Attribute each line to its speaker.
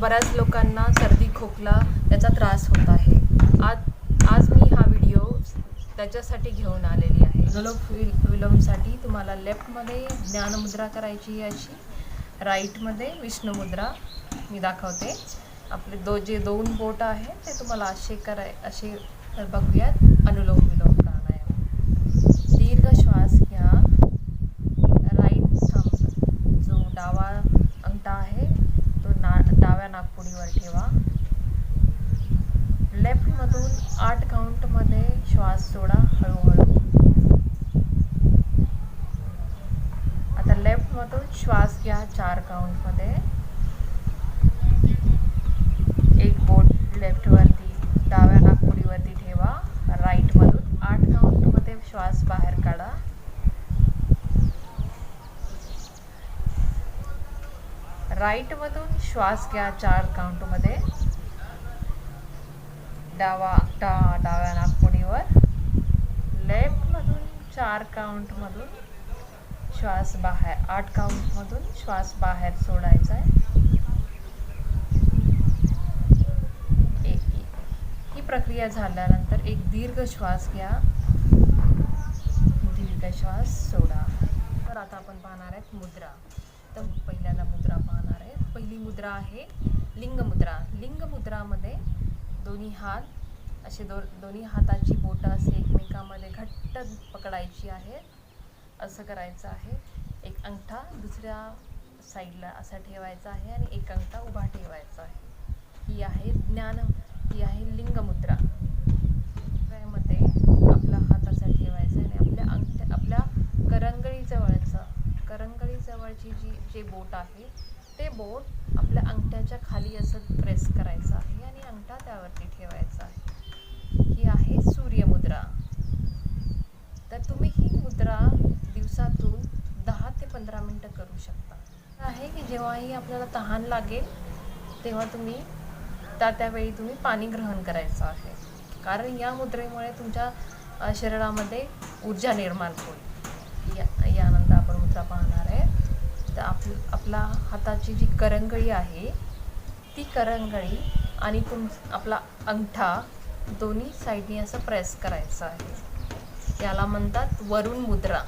Speaker 1: बऱ्याच लोकांना सर्दी खोकला याचा त्रास होत आहे. आज मी हा व्हिडिओ त्याच्यासाठी घेऊन आलेली आहे. अनुलोम विलोमसाठी तुम्हाला लेफ्टमध्ये ज्ञानमुद्रा करायची आहे, अशी राईटमध्ये विष्णू मुद्रा मी दाखवते. आपले जे दोन बोट आहे ते तुम्हाला असे बघूयात. अनुलोम विलोम प्राणायाम. दीर्घ श्वास घ्या. राईट थंब जो डावा अंगठा आहे तो डाव्या नाकपुडीवर ठेवा. लेफ्टमधून 8 काउंटमध्ये श्वास सोडा हळूहळू. आता लेफ्टमधून श्वास घ्या 4 काउंटमध्ये. एक बोट लेफ्टवरती डाव्या नाकपुडीवरती ठेवा. राईटमधून 8 काउंटमध्ये श्वास बाहेर काढा. राईटमधून श्वास घ्या 4 काउंटमध्ये. डावा अंगठा डाव्या नाकपुडीवर. लेफ्टमधून 4 काउंटमधून श्वास बाहेर, 8 काउंटमधून श्वास बाहेर सोडायचा आहे. ही प्रक्रिया झाल्यानंतर एक दीर्घ श्वास घ्या. दीर्घ श्वास सोडा. तर आता आपण पाहणार आहेत मुद्रा. तर पहिल्यांदा मुद्रा पाहणार आहे. पहिली मुद्रा आहे लिंग मुद्रा. लिंग मुद्रामध्ये दोन्ही हात असे दोन्ही हाताची बोटं असे एकमेकांमध्ये घट्ट पकडायची आहे. असं करायचं आहे. एक अंगठा दुसऱ्या साईडला असा ठेवायचा आहे आणि एक अंगठा उभा ठेवायचा आहे. ही आहे लिंग मुद्रा. त्यामध्ये आपला हात असा ठेवायचा आणि आपल्या करंगळीजवळची जे बोट आहे ते बोट आपल्या अंगठ्याच्या खाली असं प्रेस करायचं आहे आणि अंगठा त्यावरती ठेवायचा आहे. ही आहे सूर्यमुद्रा. तर तुम्ही ही मुद्रा दिवसातून 10 ते 15 मिनटं करू शकता. आहे की जेव्हाही आपल्याला तहान लागेल तेव्हा तुम्ही त्यावेळी तुम्ही पाणी ग्रहण करायचं आहे. कारण या मुद्रेमुळे तुमच्या शरीरामध्ये ऊर्जा निर्माण होईल. यानंतर आपण मुद्रा पाहणार आहे. तर आपला हाताची जी करंगळी आहे ती करंगळी आणि आपला अंगठा दोन्ही साईडनी असं प्रेस करायचं आहे. याला म्हणतात वरुण मुद्रा.